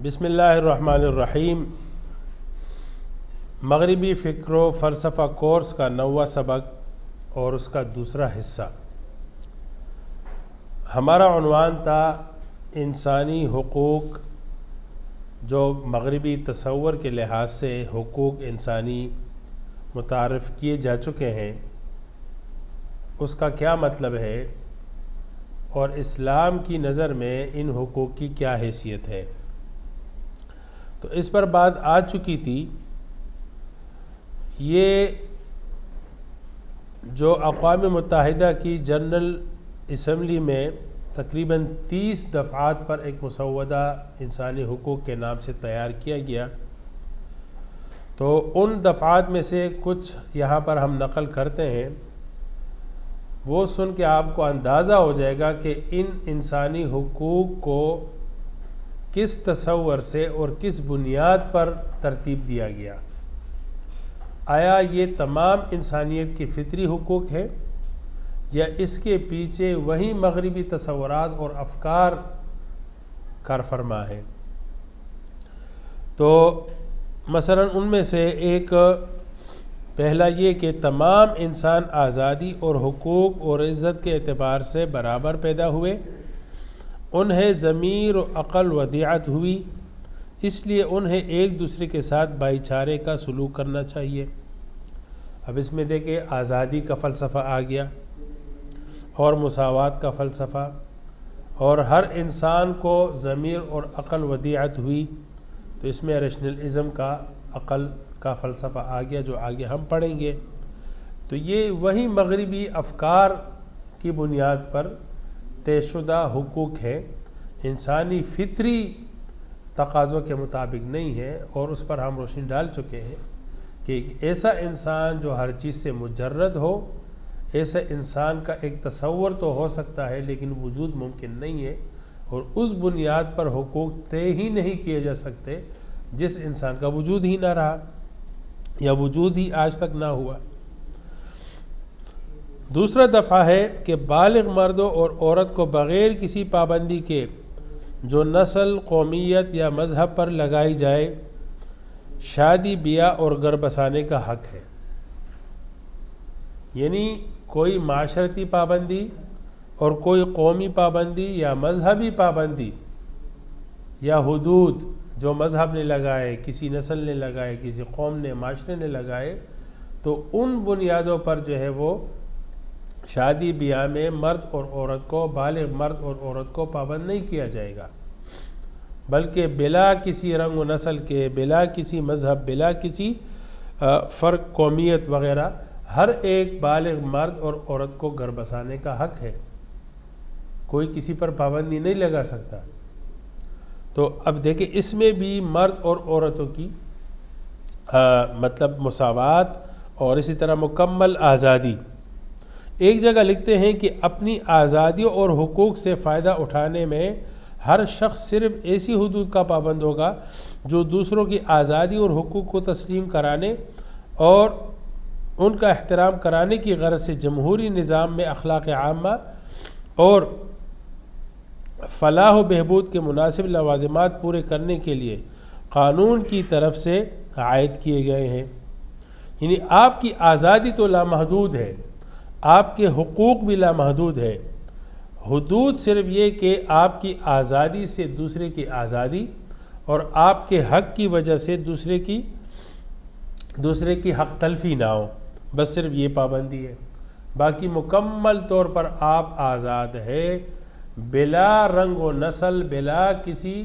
بسم اللہ الرحمن الرحیم۔ مغربی فکر و فلسفہ کورس کا 9واں سبق اور اس کا دوسرا حصہ۔ ہمارا عنوان تھا انسانی حقوق، جو مغربی تصور کے لحاظ سے حقوق انسانی متعارف کیے جا چکے ہیں، اس کا کیا مطلب ہے اور اسلام کی نظر میں ان حقوق کی کیا حیثیت ہے۔ تو اس پر بات آ چکی تھی۔ یہ جو اقوام متحدہ کی جنرل اسمبلی میں تقریباً 30 دفعات پر ایک مسودہ انسانی حقوق کے نام سے تیار کیا گیا، تو ان دفعات میں سے کچھ یہاں پر ہم نقل کرتے ہیں۔ وہ سن کے آپ کو اندازہ ہو جائے گا کہ ان انسانی حقوق کو کس تصور سے اور کس بنیاد پر ترتیب دیا گیا۔ آیا یہ تمام انسانیت کے فطری حقوق ہے یا اس کے پیچھے وہی مغربی تصورات اور افکار کار فرما ہے؟ تو مثلا ان میں سے ایک پہلا یہ کہ تمام انسان آزادی اور حقوق اور عزت کے اعتبار سے برابر پیدا ہوئے، انہیں ضمیر و عقل ودیعت ہوئی، اس لیے انہیں ایک دوسرے کے ساتھ بھائی چارے کا سلوک کرنا چاہیے۔ اب اس میں دیکھیں، آزادی کا فلسفہ آ گیا اور مساوات کا فلسفہ، اور ہر انسان کو ضمیر اور عقل ودیعت ہوئی، تو اس میں ریشنلزم کا عقل کا فلسفہ آ گیا، جو آگے ہم پڑھیں گے۔ تو یہ وہی مغربی افکار کی بنیاد پر طے شدہ حقوق ہے، انسانی فطری تقاضوں کے مطابق نہیں ہے، اور اس پر ہم روشنی ڈال چکے ہیں کہ ایک ایسا انسان جو ہر چیز سے مجرد ہو، ایسا انسان کا ایک تصور تو ہو سکتا ہے لیکن وجود ممکن نہیں ہے، اور اس بنیاد پر حقوق طے ہی نہیں کیے جا سکتے جس انسان کا وجود ہی نہ رہا یا وجود ہی آج تک نہ ہوا۔ دوسرا دفعہ ہے کہ بالغ مردوں اور عورت کو بغیر کسی پابندی کے جو نسل، قومیت یا مذہب پر لگائی جائے، شادی بیاہ اور گھر بسانے کا حق ہے۔ یعنی کوئی معاشرتی پابندی اور کوئی قومی پابندی یا مذہبی پابندی یا حدود جو مذہب نے لگائے، کسی نسل نے لگائے، کسی قوم نے، معاشرے نے لگائے، تو ان بنیادوں پر جو ہے وہ شادی بیاہ میں مرد اور عورت کو، بالغ مرد اور عورت کو پابند نہیں کیا جائے گا، بلکہ بلا کسی رنگ و نسل کے، بلا کسی مذہب، بلا کسی فرق، قومیت وغیرہ، ہر ایک بالغ مرد اور عورت کو گھر بسانے کا حق ہے۔ کوئی کسی پر پابندی نہیں لگا سکتا۔ تو اب دیکھیں، اس میں بھی مرد اور عورتوں کی مطلب مساوات اور اسی طرح مکمل آزادی۔ ایک جگہ لکھتے ہیں کہ اپنی آزادیوں اور حقوق سے فائدہ اٹھانے میں ہر شخص صرف ایسی حدود کا پابند ہوگا جو دوسروں کی آزادی اور حقوق کو تسلیم کرانے اور ان کا احترام کرانے کی غرض سے جمہوری نظام میں اخلاق عامہ اور فلاح و بہبود کے مناسب لوازمات پورے کرنے کے لیے قانون کی طرف سے عائد کیے گئے ہیں۔ یعنی آپ کی آزادی تو لامحدود ہے، آپ کے حقوق بھی لامحدود ہے۔ حدود صرف یہ کہ آپ کی آزادی سے دوسرے کی آزادی اور آپ کے حق کی وجہ سے دوسرے کی حق تلفی نہ ہو، بس صرف یہ پابندی ہے۔ باقی مکمل طور پر آپ آزاد ہے، بلا رنگ و نسل، بلا کسی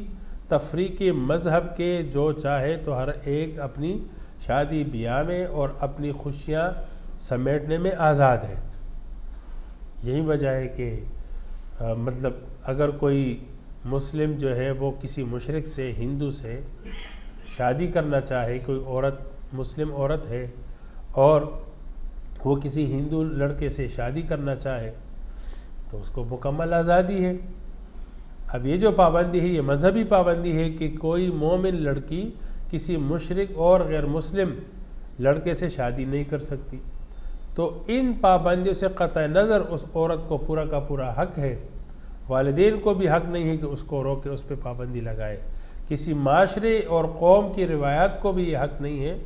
تفریقی مذہب کے، جو چاہے تو ہر ایک اپنی شادی بیاہ میں اور اپنی خوشیاں سمیٹنے میں آزاد ہے۔ یہی وجہ ہے کہ مطلب اگر کوئی مسلم جو ہے وہ کسی مشرک سے، ہندو سے شادی کرنا چاہے، کوئی عورت مسلم عورت ہے اور وہ کسی ہندو لڑکے سے شادی کرنا چاہے تو اس کو مکمل آزادی ہے۔ اب یہ جو پابندی ہے، یہ مذہبی پابندی ہے کہ کوئی مومن لڑکی کسی مشرک اور غیر مسلم لڑکے سے شادی نہیں کر سکتی۔ تو ان پابندیوں سے قطع نظر اس عورت کو پورا کا پورا حق ہے، والدین کو بھی حق نہیں ہے کہ اس کو روکے، اس پہ پابندی لگائے کسی معاشرے اور قوم کی روایات کو بھی یہ حق نہیں ہے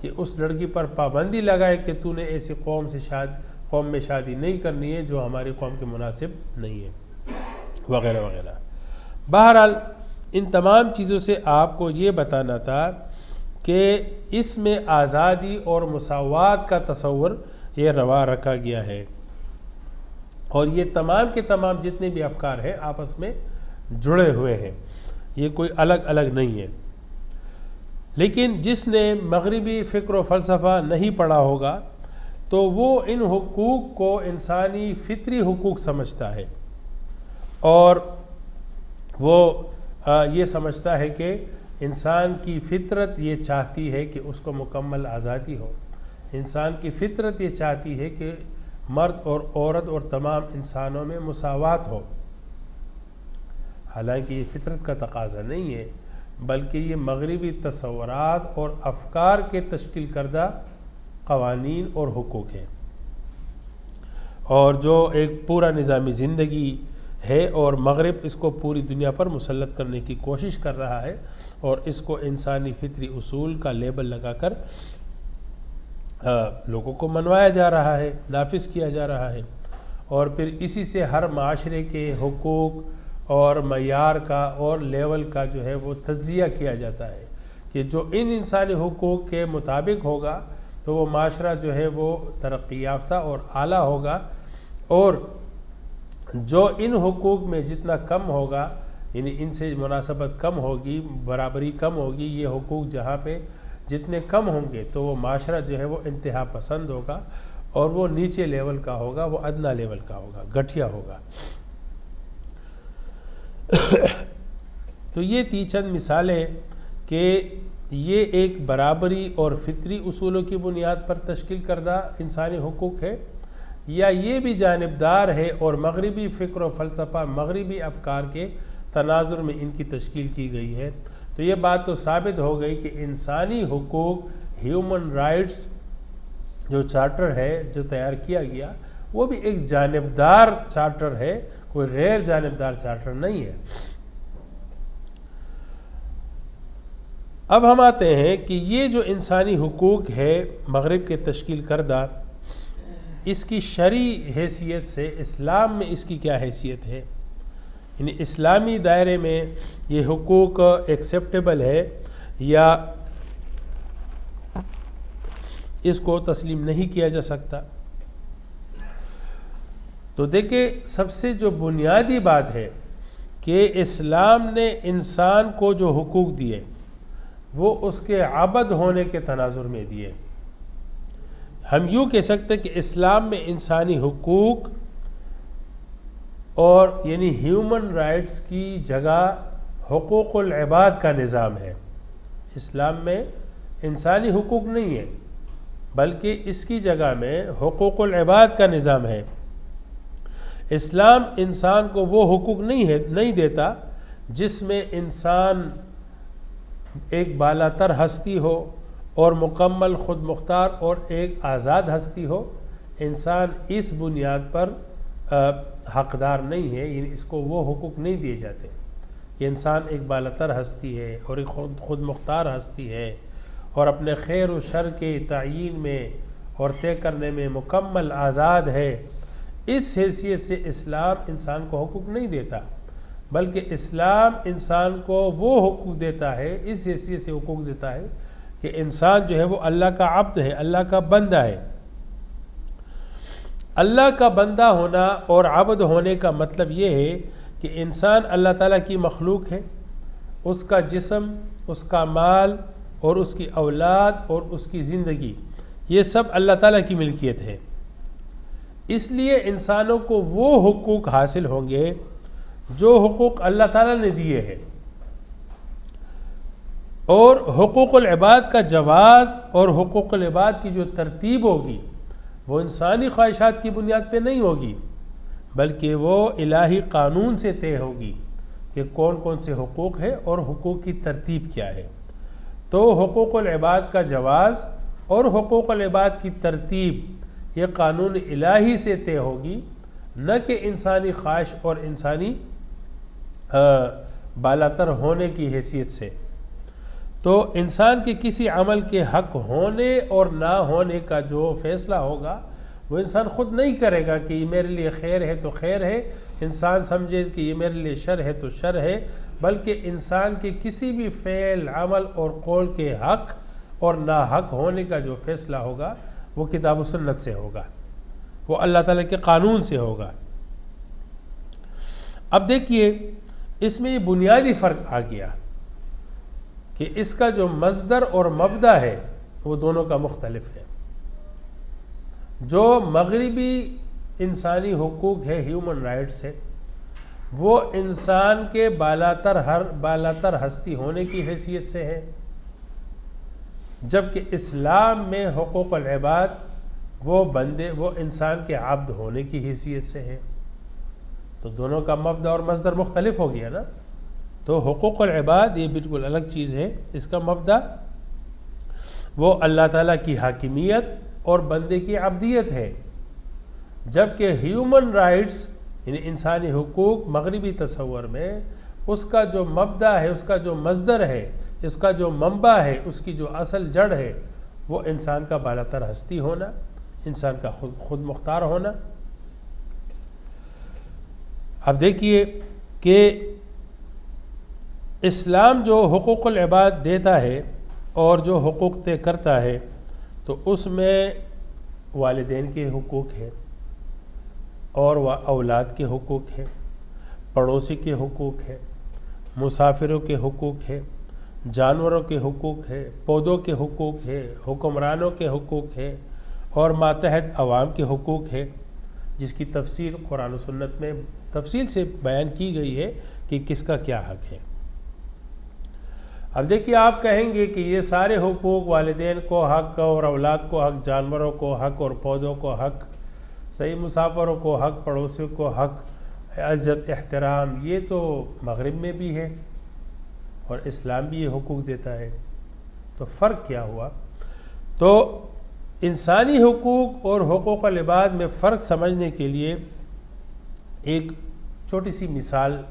کہ اس لڑکی پر پابندی لگائے کہ تو نے ایسی قوم میں شادی نہیں کرنی ہے جو ہماری قوم کے مناسب نہیں ہے، وغیرہ وغیرہ۔ بہرحال ان تمام چیزوں سے آپ کو یہ بتانا تھا کہ اس میں آزادی اور مساوات کا تصور یہ روا رکھا گیا ہے، اور یہ تمام کے تمام جتنے بھی افکار ہیں آپس میں جڑے ہوئے ہیں، یہ کوئی الگ الگ نہیں ہے۔ لیکن جس نے مغربی فکر و فلسفہ نہیں پڑھا ہوگا تو وہ ان حقوق کو انسانی فطری حقوق سمجھتا ہے، اور وہ یہ سمجھتا ہے کہ انسان کی فطرت یہ چاہتی ہے کہ اس کو مکمل آزادی ہو، انسان کی فطرت یہ چاہتی ہے کہ مرد اور عورت اور تمام انسانوں میں مساوات ہو۔ حالانکہ یہ فطرت کا تقاضا نہیں ہے، بلکہ یہ مغربی تصورات اور افکار کے تشکیل کردہ قوانین اور حقوق ہیں، اور جو ایک پورا نظامی زندگی ہے، اور مغرب اس کو پوری دنیا پر مسلط کرنے کی کوشش کر رہا ہے، اور اس کو انسانی فطری اصول کا لیبل لگا کر لوگوں کو منوایا جا رہا ہے، نافذ کیا جا رہا ہے، اور پھر اسی سے ہر معاشرے کے حقوق اور معیار کا اور لیول کا جو ہے وہ تجزیہ کیا جاتا ہے کہ جو ان انسانی حقوق کے مطابق ہوگا تو وہ معاشرہ جو ہے وہ ترقی یافتہ اور اعلیٰ ہوگا، اور جو ان حقوق میں جتنا کم ہوگا، یعنی ان سے مناسبت کم ہوگی، برابری کم ہوگی، یہ حقوق جہاں پہ جتنے کم ہوں گے تو وہ معاشرہ جو ہے وہ انتہا پسند ہوگا، اور وہ نیچے لیول کا ہوگا، وہ ادنا لیول کا ہوگا، گھٹیا ہوگا۔ تو یہ تھی چند مثالیں کہ یہ ایک برابری اور فطری اصولوں کی بنیاد پر تشکیل کردہ انسانی حقوق ہے، یا یہ بھی جانبدار ہے اور مغربی فکر و فلسفہ، مغربی افکار کے تناظر میں ان کی تشکیل کی گئی ہے۔ تو یہ بات تو ثابت ہو گئی کہ انسانی حقوق، ہیومن رائٹس جو چارٹر ہے جو تیار کیا گیا، وہ بھی ایک جانبدار چارٹر ہے، کوئی غیر جانبدار چارٹر نہیں ہے۔ اب ہم آتے ہیں کہ یہ جو انسانی حقوق ہے مغرب کے تشکیل کردہ، اس کی شرعی حیثیت سے اسلام میں اس کی کیا حیثیت ہے، یعنی اسلامی دائرے میں یہ حقوق ایکسیپٹیبل ہے یا اس کو تسلیم نہیں کیا جا سکتا۔ تو دیکھیں، سب سے جو بنیادی بات ہے کہ اسلام نے انسان کو جو حقوق دیے وہ اس کے عبد ہونے کے تناظر میں دیے۔ ہم یوں کہہ سکتے کہ اسلام میں انسانی حقوق اور یعنی ہیومن رائٹس کی جگہ حقوق العباد کا نظام ہے۔ اسلام میں انسانی حقوق نہیں ہے، بلکہ اس کی جگہ میں حقوق العباد کا نظام ہے۔ اسلام انسان کو وہ حقوق نہیں دیتا جس میں انسان ایک بالاتر ہستی ہو اور مکمل خود مختار اور ایک آزاد ہستی ہو۔ انسان اس بنیاد پر حقدار نہیں ہے، یعنی اس کو وہ حقوق نہیں دیے جاتے کہ انسان ایک بالاتر ہستی ہے اور ایک خود مختار ہستی ہے اور اپنے خیر و شر کے تعیین میں اور طے کرنے میں مکمل آزاد ہے۔ اس حیثیت سے اسلام انسان کو حقوق نہیں دیتا، بلکہ اسلام انسان کو وہ حقوق دیتا ہے، اس حیثیت سے حقوق دیتا ہے کہ انسان جو ہے وہ اللہ کا عبد ہے، اللہ کا بندہ ہے۔ اللہ کا بندہ ہونا اور عبد ہونے کا مطلب یہ ہے کہ انسان اللہ تعالیٰ کی مخلوق ہے، اس کا جسم، اس کا مال اور اس کی اولاد اور اس کی زندگی، یہ سب اللہ تعالیٰ کی ملکیت ہے۔ اس لیے انسانوں کو وہ حقوق حاصل ہوں گے جو حقوق اللہ تعالیٰ نے دیے ہیں، اور حقوق العباد کا جواز اور حقوق العباد کی جو ترتیب ہوگی وہ انسانی خواہشات کی بنیاد پہ نہیں ہوگی، بلکہ وہ الہی قانون سے طے ہوگی کہ کون کون سے حقوق ہیں اور حقوق کی ترتیب کیا ہے۔ تو حقوق العباد کا جواز اور حقوق العباد کی ترتیب یہ قانون الہی سے طے ہوگی، نہ کہ انسانی خواہش اور انسانی بالاتر ہونے کی حیثیت سے۔ تو انسان کے کسی عمل کے حق ہونے اور نہ ہونے کا جو فیصلہ ہوگا وہ انسان خود نہیں کرے گا کہ یہ میرے لیے خیر ہے تو خیر ہے، انسان سمجھے کہ یہ میرے لیے شر ہے تو شر ہے، بلکہ انسان کے کسی بھی فعل، عمل اور قول کے حق اور ناحق ہونے کا جو فیصلہ ہوگا وہ کتاب و سنت سے ہوگا، وہ اللہ تعالیٰ کے قانون سے ہوگا۔ اب دیکھیے اس میں یہ بنیادی فرق آ گیا کہ اس کا جو مصدر اور مبدا ہے وہ دونوں کا مختلف ہے۔ جو مغربی انسانی حقوق ہے، ہیومن رائٹس ہے، وہ انسان کے بالاتر ہستی ہونے کی حیثیت سے ہے، جبکہ اسلام میں حقوق العباد وہ انسان کے عبد ہونے کی حیثیت سے ہے۔ تو دونوں کا مبدا اور مصدر مختلف ہو گیا نا۔ تو حقوق العباد یہ بالکل الگ چیز ہے، اس کا مبدا وہ اللہ تعالیٰ کی حاکمیت اور بندے کی عبدیت ہے، جبکہ ہیومن رائٹس یعنی انسانی حقوق مغربی تصور میں اس کا جو مبدا ہے، اس کا جو مصدر ہے، اس کا جو منبع ہے، اس کی جو اصل جڑ ہے وہ انسان کا بالاتر ہستی ہونا، انسان کا خود مختار ہونا۔ اب دیکھیے کہ اسلام جو حقوق العباد دیتا ہے اور جو حقوق طے کرتا ہے تو اس میں والدین کے حقوق ہیں اور اولاد کے حقوق ہیں، پڑوسی کے حقوق ہیں، مسافروں کے حقوق ہیں، جانوروں کے حقوق ہے، پودوں کے حقوق ہے، حکمرانوں کے حقوق ہے اور ماتحت عوام کے حقوق ہے، جس کی تفصیل قرآن و سنت میں تفصیل سے بیان کی گئی ہے کہ کس کا کیا حق ہے۔ اب دیکھیے آپ کہیں گے کہ یہ سارے حقوق، والدین کو حق اور اولاد کو حق، جانوروں کو حق اور پودوں کو حق، صحیح، مسافروں کو حق، پڑوسیوں کو حق، عزت احترام، یہ تو مغرب میں بھی ہے اور اسلام بھی یہ حقوق دیتا ہے۔ تو فرق کیا ہوا؟ تو انسانی حقوق اور حقوق العباد میں فرق سمجھنے کے لیے ایک چھوٹی سی مثال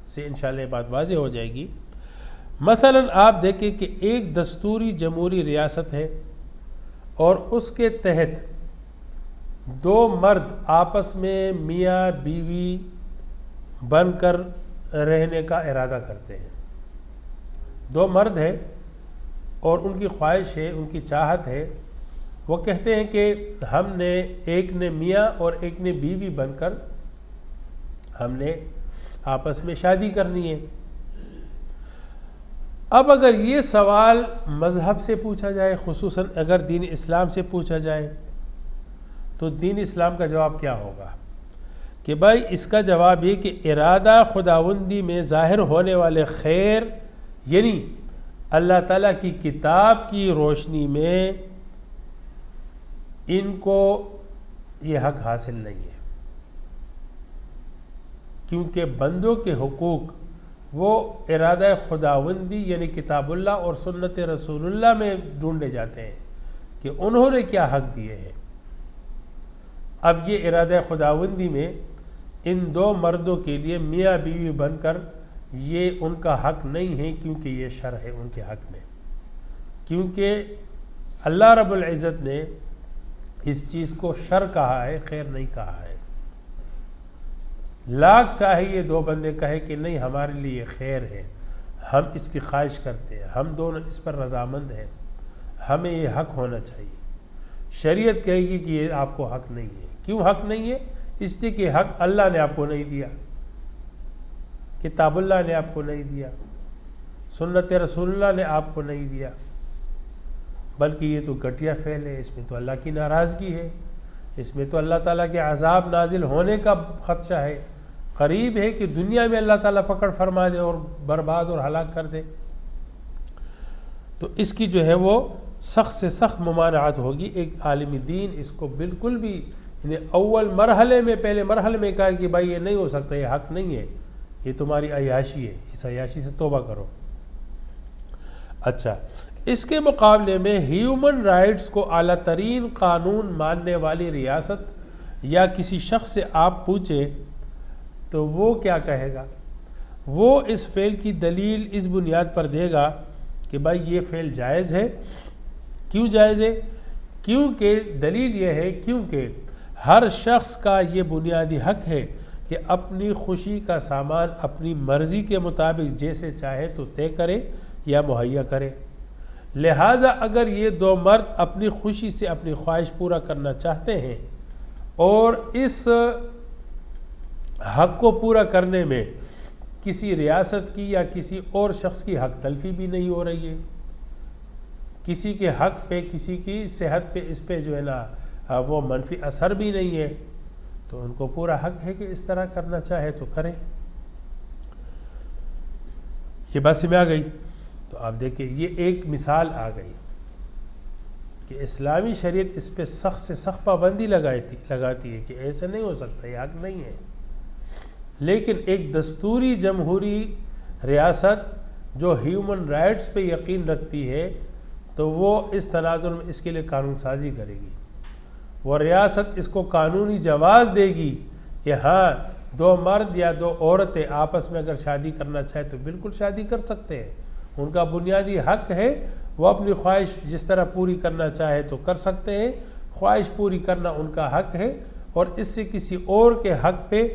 سے انشاءاللہ یہ بات واضح ہو جائے گی۔ مثلا آپ دیکھیں کہ ایک دستوری جمہوری ریاست ہے اور اس کے تحت دو مرد آپس میں میاں بیوی بن کر رہنے کا ارادہ کرتے ہیں۔ دو مرد ہیں اور ان کی خواہش ہے، ان کی چاہت ہے، وہ کہتے ہیں کہ ہم نے ایک نے میاں اور ایک نے بیوی بن کر ہم نے آپس میں شادی کرنی ہے۔ اب اگر یہ سوال مذہب سے پوچھا جائے، خصوصاً اگر دین اسلام سے پوچھا جائے تو دین اسلام کا جواب کیا ہوگا؟ کہ بھائی اس کا جواب یہ کہ ارادہ خداوندی میں ظاہر ہونے والے خیر، یعنی اللہ تعالیٰ کی کتاب کی روشنی میں ان کو یہ حق حاصل نہیں ہے، کیونکہ بندوں کے حقوق وہ ارادہ خداوندی یعنی کتاب اللہ اور سنت رسول اللہ میں ڈھونڈے جاتے ہیں کہ انہوں نے کیا حق دیے ہیں۔ اب یہ ارادہ خداوندی میں ان دو مردوں کے لیے میاں بیوی بن کر یہ ان کا حق نہیں ہے، کیونکہ یہ شر ہے ان کے حق میں، کیونکہ اللہ رب العزت نے اس چیز کو شر کہا ہے، خیر نہیں کہا ہے۔ لاکھ چاہے یہ دو بندے کہے کہ نہیں ہمارے لیے یہ خیر ہے، ہم اس کی خواہش کرتے ہیں، ہم دونوں اس پر رضامند ہیں، ہمیں یہ حق ہونا چاہیے، شریعت کہے گی کہ یہ آپ کو حق نہیں ہے۔ کیوں حق نہیں ہے؟ اس لیے کہ حق اللہ نے آپ کو نہیں دیا، کتاب اللہ نے آپ کو نہیں دیا، سنت رسول اللہ نے آپ کو نہیں دیا، بلکہ یہ تو گھٹیا فعل ہے، اس میں تو اللہ کی ناراضگی ہے، اس میں تو اللہ تعالیٰ کے عذاب نازل ہونے کا خدشہ ہے، قریب ہے کہ دنیا میں اللہ تعالیٰ پکڑ فرما دے اور برباد اور ہلاک کر دے۔ تو اس کی جو ہے وہ سخت سے سخت ممانعت ہوگی۔ ایک عالم دین اس کو بالکل بھی یعنی اول مرحلے میں، پہلے مرحلے میں کہا کہ بھائی یہ نہیں ہو سکتا، یہ حق نہیں ہے، یہ تمہاری عیاشی ہے، اس عیاشی سے توبہ کرو۔ اچھا، اس کے مقابلے میں ہیومن رائٹس کو اعلیٰ ترین قانون ماننے والی ریاست یا کسی شخص سے آپ پوچھیں تو وہ کیا کہے گا؟ وہ اس فعل کی دلیل اس بنیاد پر دے گا کہ بھائی یہ فعل جائز ہے. کیوں جائز ہے؟ کیونکہ دلیل یہ ہے کیونکہ ہر شخص کا یہ بنیادی حق ہے کہ اپنی خوشی کا سامان اپنی مرضی کے مطابق جیسے چاہے تو طے کرے یا مہیا کرے. لہٰذا اگر یہ دو مرد اپنی خوشی سے اپنی خواہش پورا کرنا چاہتے ہیں اور اس حق کو پورا کرنے میں کسی ریاست کی یا کسی اور شخص کی حق تلفی بھی نہیں ہو رہی ہے، کسی کے حق پہ کسی کی صحت پہ اس پہ جو ہے نا وہ منفی اثر بھی نہیں ہے، تو ان کو پورا حق ہے کہ اس طرح کرنا چاہے تو کریں. یہ بات سمجھ آ گئی؟ تو آپ دیکھیں یہ ایک مثال آ گئی کہ اسلامی شریعت اس پہ سخت سے سخت پابندی لگاتی ہے کہ ایسا نہیں ہو سکتا، یہ حق نہیں ہے. لیکن ایک دستوری جمہوری ریاست جو ہیومن رائٹس پہ یقین رکھتی ہے تو وہ اس تناظر میں اس کے لیے قانون سازی کرے گی. وہ ریاست اس کو قانونی جواز دے گی کہ ہاں دو مرد یا دو عورتیں آپس میں اگر شادی کرنا چاہے تو بالکل شادی کر سکتے ہیں، ان کا بنیادی حق ہے، وہ اپنی خواہش جس طرح پوری کرنا چاہے تو کر سکتے ہیں، خواہش پوری کرنا ان کا حق ہے اور اس سے کسی اور کے حق پہ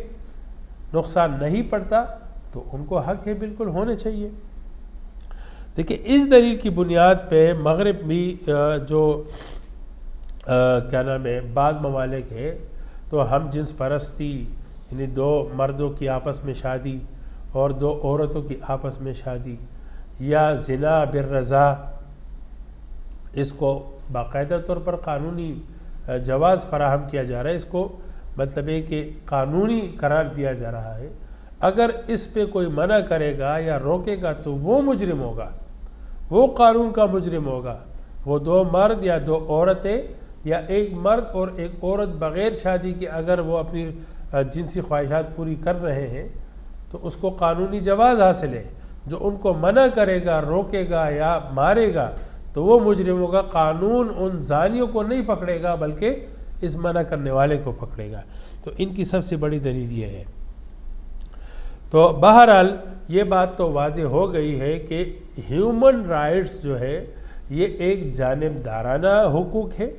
نقصان نہیں پڑتا تو ان کو حق ہے، بالکل ہونے چاہیے. دیکھیں اس دلیل کی بنیاد پہ مغرب بھی جو کیا نام ہے بعض ممالک ہے تو ہم جنس پرستی یعنی دو مردوں کی آپس میں شادی اور دو عورتوں کی آپس میں شادی یا زنا بالرضا، اس کو باقاعدہ طور پر قانونی جواز فراہم کیا جا رہا ہے، اس کو مطلب ہے کہ قانونی قرار دیا جا رہا ہے. اگر اس پہ کوئی منع کرے گا یا روکے گا تو وہ مجرم ہوگا، وہ قانون کا مجرم ہوگا. وہ دو مرد یا دو عورتیں یا ایک مرد اور ایک عورت بغیر شادی کے اگر وہ اپنی جنسی خواہشات پوری کر رہے ہیں تو اس کو قانونی جواز حاصل ہے. جو ان کو منع کرے گا، روکے گا یا مارے گا تو وہ مجرم ہوگا. قانون ان زانیوں کو نہیں پکڑے گا بلکہ اس منع کرنے والے کو پکڑے گا. تو ان کی سب سے بڑی دلیل یہ ہے. تو بہرحال یہ بات تو واضح ہو گئی ہے کہ ہیومن رائٹس جو ہے یہ ایک جانبدارانہ حقوق ہے،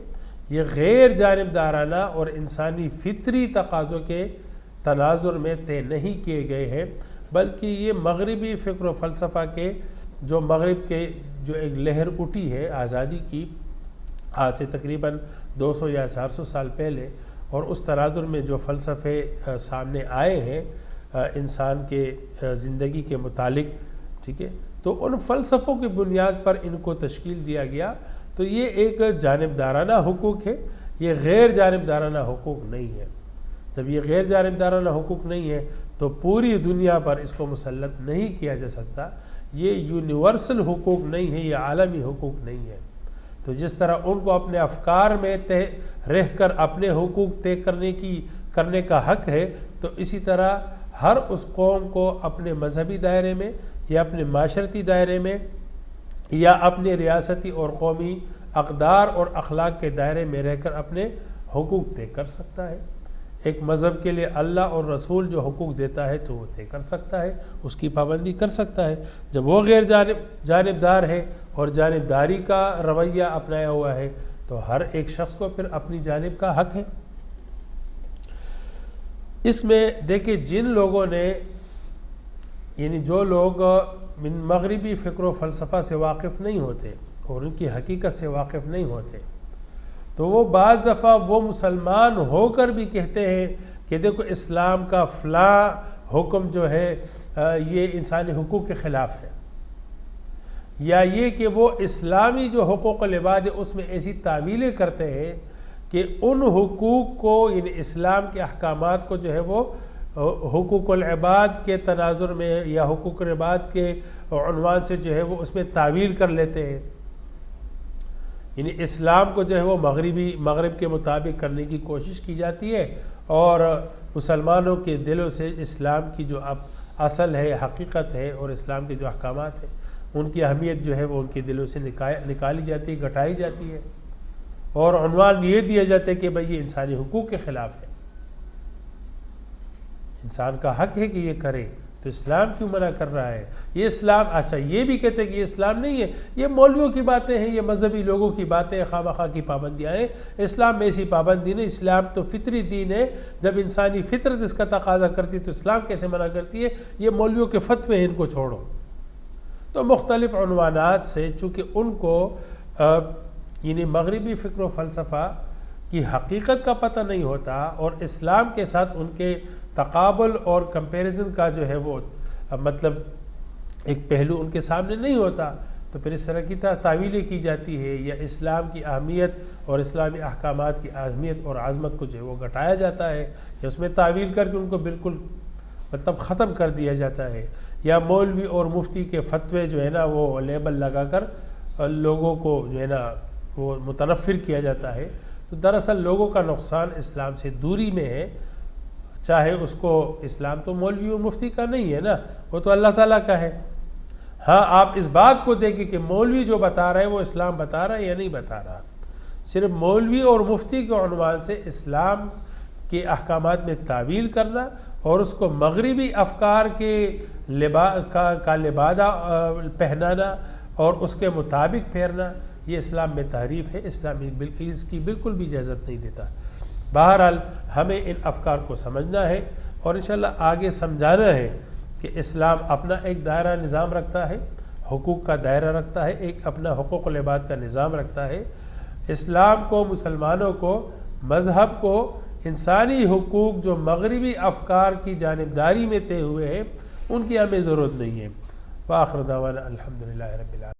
یہ غیر جانبدارانہ اور انسانی فطری تقاضوں کے تناظر میں طے نہیں کیے گئے ہیں، بلکہ یہ مغربی فکر و فلسفہ کے جو مغرب کے جو ایک لہر اٹھی ہے آزادی کی آج سے تقریباً 200 یا 400 سال پہلے، اور اس تناظر میں جو فلسفے سامنے آئے ہیں انسان کے زندگی کے متعلق، ٹھیک ہے، تو ان فلسفوں کی بنیاد پر ان کو تشکیل دیا گیا. تو یہ ایک جانبدارانہ حقوق ہے، یہ غیر جانبدارانہ حقوق نہیں ہے. جب یہ غیر جانبدارانہ حقوق نہیں ہے تو پوری دنیا پر اس کو مسلط نہیں کیا جا سکتا. یہ یونیورسل حقوق نہیں ہے، یہ عالمی حقوق نہیں ہے. تو جس طرح ان کو اپنے افکار میں رہ کر اپنے حقوق طے کرنے کا حق ہے، تو اسی طرح ہر اس قوم کو اپنے مذہبی دائرے میں یا اپنے معاشرتی دائرے میں یا اپنے ریاستی اور قومی اقدار اور اخلاق کے دائرے میں رہ کر اپنے حقوق طے کر سکتا ہے. ایک مذہب کے لیے اللہ اور رسول جو حقوق دیتا ہے تو وہ طے کر سکتا ہے، اس کی پابندی کر سکتا ہے. جب وہ غیر جانبدار ہے اور جانبداری کا رویہ اپنایا ہوا ہے تو ہر ایک شخص کو پھر اپنی جانب کا حق ہے. اس میں دیکھیں جن لوگوں نے یعنی جو لوگ مغربی فکر و فلسفہ سے واقف نہیں ہوتے اور ان کی حقیقت سے واقف نہیں ہوتے تو وہ بعض دفعہ وہ مسلمان ہو کر بھی کہتے ہیں کہ دیکھو اسلام کا فلاں حکم جو ہے یہ انسانی حقوق کے خلاف ہے، یا یہ کہ وہ اسلامی جو حقوق العباد ہے اس میں ایسی تعویلیں کرتے ہیں کہ ان حقوق کو یعنی اسلام کے احکامات کو جو ہے وہ حقوق العباد کے تناظر میں یا حقوق العباد کے عنوان سے جو ہے وہ اس میں تعویل کر لیتے ہیں. یعنی اسلام کو جو ہے وہ مغرب کے مطابق کرنے کی کوشش کی جاتی ہے اور مسلمانوں کے دلوں سے اسلام کی جو اب اصل ہے، حقیقت ہے اور اسلام کے جو احکامات ہیں ان کی اہمیت جو ہے وہ ان کے دلوں سے نکالی جاتی ہے، گھٹائی جاتی ہے اور عنوان یہ دیا جاتا ہے کہ بھئی یہ انسانی حقوق کے خلاف ہے. انسان کا حق ہے کہ یہ کرے، تو اسلام کیوں منع کر رہا ہے؟ یہ اسلام، اچھا یہ بھی کہتے ہیں کہ یہ اسلام نہیں ہے، یہ مولویوں کی باتیں ہیں، یہ مذہبی لوگوں کی باتیں ہیں، خواہ مخواہ کی پابندیاں ہیں۔ اسلام میں ایسی پابندی نہیں، اسلام تو فطری دین ہے، جب انسانی فطرت اس کا تقاضا کرتی ہے تو اسلام کیسے منع کرتی ہے؟ یہ مولویوں کے فتوے ہیں، ان کو چھوڑو۔ تو مختلف عنوانات سے چونکہ ان کو یعنی مغربی فکر و فلسفہ کی حقیقت کا پتہ نہیں ہوتا اور اسلام کے ساتھ ان کے تقابل اور کمپیریزن کا جو ہے وہ مطلب ایک پہلو ان کے سامنے نہیں ہوتا، تو پھر اس طرح کی تعویلیں کی جاتی ہے یا اسلام کی اہمیت اور اسلامی احکامات کی اہمیت اور عظمت کو جو ہے وہ گھٹایا جاتا ہے یا اس میں تعویل کر کے ان کو بالکل مطلب ختم کر دیا جاتا ہے، یا مولوی اور مفتی کے فتوے جو ہے نا وہ لیبل لگا کر لوگوں کو جو ہے نا وہ متنفر کیا جاتا ہے۔ تو دراصل لوگوں کا نقصان اسلام سے دوری میں ہے، چاہے اس کو اسلام تو مولوی اور مفتی کا نہیں ہے نا، وہ تو اللہ تعالیٰ کا ہے۔ ہاں آپ اس بات کو دیکھیں کہ مولوی جو بتا رہا ہے وہ اسلام بتا رہا ہے یا نہیں بتا رہا۔ صرف مولوی اور مفتی کے عنوان سے اسلام کے احکامات میں تعویل کرنا اور اس کو مغربی افکار کے کا لبادہ پہنانا اور اس کے مطابق پھیرنا، یہ اسلام میں تحریف ہے، اسلام اس کی بالکل بھی اجازت نہیں دیتا۔ بہرحال ہمیں ان افکار کو سمجھنا ہے اور انشاءاللہ آگے سمجھانا ہے کہ اسلام اپنا ایک دائرہ نظام رکھتا ہے، حقوق کا دائرہ رکھتا ہے، ایک اپنا حقوق العباد کا نظام رکھتا ہے۔ اسلام کو، مسلمانوں کو، مذہب کو انسانی حقوق جو مغربی افکار کی جانبداری میں طے ہوئے ہیں ان کی ہمیں ضرورت نہیں ہے۔ وآخر دعوانا الحمدللہ رب العالمین۔